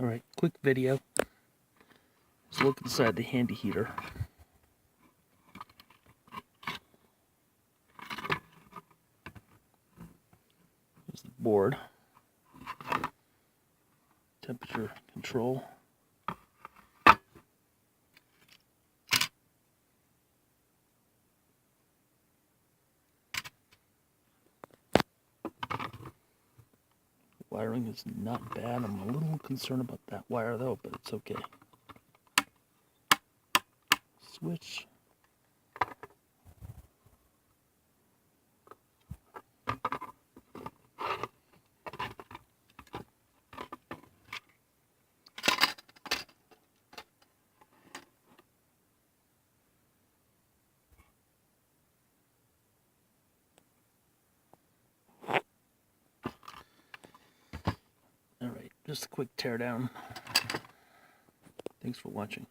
Alright, quick video. Let's look inside the handy heater. There's the board. Temperature control. Wiring is not bad. I'm a little concerned about that wire though, but it's okay. Switch. Alright, just a quick teardown. Thanks for watching.